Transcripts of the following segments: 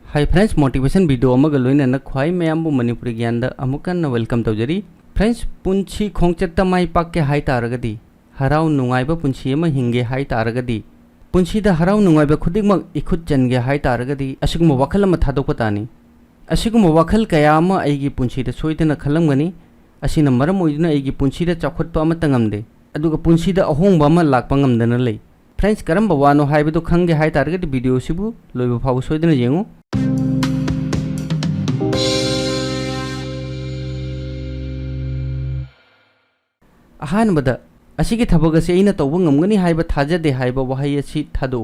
High friends motivation video अमगा लोइनना ख्वाई मयामबु मणिपुरी ज्ञानदा अमुकन्ना वेलकम तौजरी फ्रेंड्स पुंछी खोंगचत्ता माई पाके हाई तारगदी हराव नुंगाइबा पुंछी अमा हिंगे हाई तारगदी पुंछीदा हराव नुंगाइबा खुदिकमक इखुद चनगे हाई तारगदी असिगुम वखल अमा थादोकपा तानी असिगुम वखल कया अमा अइगी पुंछीदा सोइदना खलंगनी असिना मरम ओइदुना अइगी पुंछीदा चौखटपा अमा तंगमदे अदुगा पुंछीदा अहोंगबा अमा लाकपा ngamdana lei फ्रेंड्स करम वानो हाइबदो खंगे हाई तारगदी वीडियो सिबु लोइबा फाव सोइदना येंगु अहानबदा असिगी थबक असे अइना तौबा ngamgani हाइबा थाजदे हाइबा वहाई असि थादो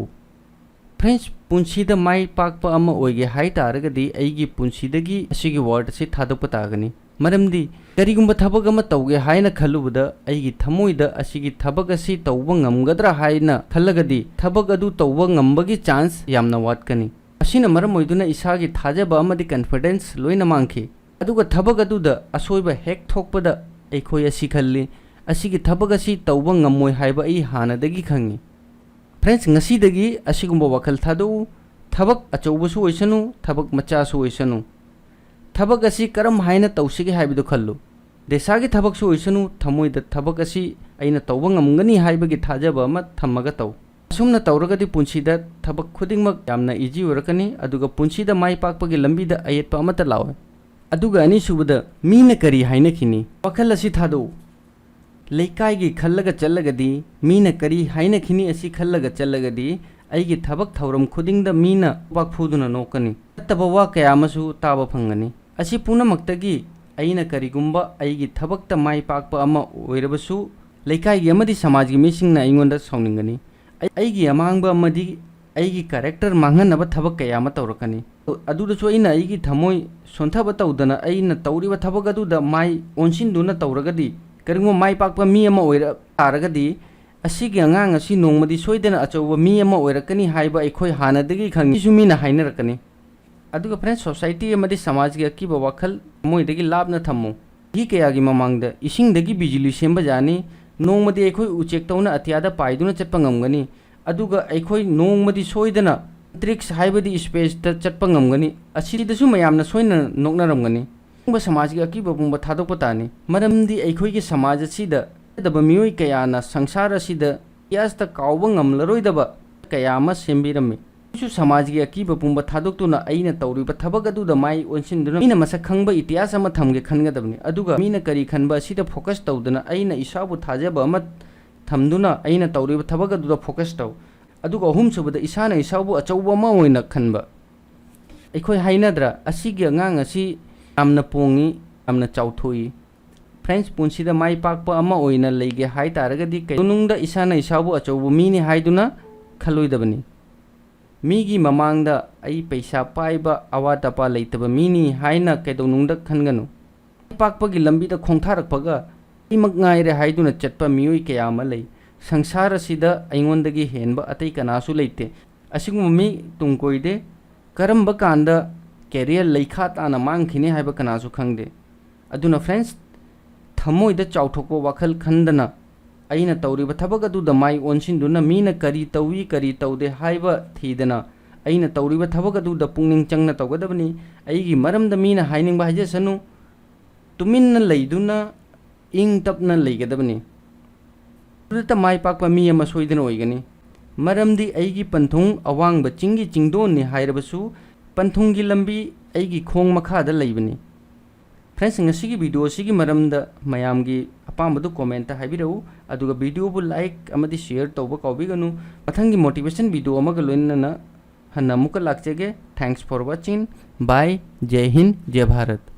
फ्रेंड्स पुंछीदा माई पाकपा अमा ओइगे हाई तारगदी अइगी पुंछीदगी असिगी वर्ड से थादोकपा तागनी मरमदी करिगुंबा थबक अमा तौगे हाइना खलुबदा अइगी थमोइदा असिगी थबक असि तौबा ngamgadra हाइना खल्लगदी थबक अदु तौबा ngamबगी चांस यामना वाटकनी असिना मरम ओइदुना इसागी थाजबा अमदी कॉन्फिडेंस लोइना मांगखि अदुगा थबक अदुदा असोइबा हेक थोकपदा अइखोय असि खल्ली असिगी थबक असि तौबा ngammoy हाइबा अइ हानादगी खंगी फ्रेंड्स ngasiदगी असिगुंबा वखल थादो थबक अचौबसु ओइसनु थबक मचासु ओइसनु थबक असि करम हाइना तौसिगे हाइबदो खल्लु देसागी थबकसु ओइसनु थमोइदा थबक असि अइना तौबा ngamgani हाइबगी थाजबा अमा थम्मगा तौ असुमना तौरगदी पुंछीदा थबक खुदिंगमक यामना इजी ओरकनी अदुगा पुंछीदा माई पाकपगी लंबीदा अयेतपा अमता लावे अदुगा अनि सुबदा मीना करी हाइनखिनी वखल असि थादो लेकाइगी खल्लगा चल्लगदी मीना करी हाइनखिनी असि खल्लगा चल्लगदी अइगी थबक थौरम खुदिंगदा मीना पाकफुदुना नोकनी तबा वा कयामसु ताबा फंगनी असि पुनमक्तगी अइना करिगुंबा अइगी थबकता माई पाकपा अमा ओइरबसु लेकाइगी अमदी समाजगी मिसिंगना अइंगोंदा सौनिंगनी अइगी अमांगबा अमदी अइगी कैरेक्टर मांगनबा थबक कयामा तौरकनी अदुदसु अइना अइगी थमोय सोंथबा तौदना अइना तौरिबा थबक अदुदा माई ओनसिनदुना तौरगदी करिगुंबा माई पाकपा मी अमा ओइरा तारगदी असिगी अंगांग असि नोंगमदी सोइदना अचौबा मी अमा ओइरकनी हाइबा अइखोय हानादगी खंगी सुमीना हाइनरकनी अदुगा फ्रेंड्स सोसाइटी अमदी समाजगी अकीबा वखल मोइदगी लापना थम्मो गी कयागी ममांगदा इसिंगदगी बिजली सेंबा जानी नोंगमदी अइखोय उचेक तौना अतियादा पाइदुना चटपा ngamgani अदुगा अइखोय नोंगमदी सोइदना ट्रिक्स हाइबदी स्पेस ता चटपा ngamgani असिदसु मयामना सोइना नोकनारमगनी बुंबा समाजगी अकीबा बुंबा थादोकपा तानी मरमदी अइखोयगी समाज असिदा दबा मियोय कयाना संसार असिदा यास्ता काउबा ngamlaroidaba कयामा सेंबिरमे सु समाजगी अकीबा पुंबा थादोक्तुना अइना तौरिबा थबक अदुदा माई ओनसिनदुना मीना मसक खंगबा इतिहास अमा थमगे खनगदबनी अदुगा मीना करी खनबा असिदा फोकस तौदना अइना इसाबु थाजबा अमा थमदुना अइना तौरिबा थबक अदुदा फोकस तौ अदुगा अहुम सुबदा इसाना इसाबु अचौबा अमा ओइना खनबा अइखोय हाइनद्रा असिगी अंगांग असि यामना पोंगी यामना चाउथोई फ्रेंड्स पुंसीदा माई पाकपा अमा ओइना लेगे हाइ तारगदी कयनुंगदा इसाना इसाबु अचौबा मीनी हाइदुना खलोइदबनी मीगी ममांगदा अई पैसा पाइबा अवात अपा लेतबा मीनी हाइना कैदौनुंगदा खनगनु पाकपगी लंबीदा खोंथारकपगा इमक ngaire हाइदुना चटपा मियोय कयामा लei संसार असिदा अइंगोंदगी हेनबा अतै कनासु लेते असिगुम मी तुंगकोइदे करमबा कांदा कैरियर लेखा ताना मांगखिने हाइबा कनासु खंगदे अदुना फ्रेंड्स थमोइदा चाउथोकपा वखल खंदना अइना तौरिबा थबक अदुदा माई ओनसिनदुना मीना करी तौदे हाइबा थीदना अइना तौरिबा थबक अदुदा पुंगनिंग चंगना तौगदबनी अइगी मरमदा मीना हाइनिंगबा हाइजसनु तुमिन्ना लेइदुना इंग तपना लेगदबनी अदुदा माई पाकपा मी अमा सोइदना ओइगनी मरमदी अइगी पंथुंग अवांगबा चिंगी चिंगदोननि हाइरबसु पंथुंगी लंबी अइगी खोंग मखादा लेइबनी फ्रेंड्स ngasiगी वीडियो सिगी मरमदा मयामगी अपामबदु कमेंट हाइबिरउ अदुगा वीडियो बु लाइक अमदी शेयर तौबा कौबिगनु मथंगी मोटिवेशन वीडियो अमगा लोइनना हन्ना मुका लाक्चेगे थैंक्स फॉर वाचिंग बाय जय हिंद जय भारत।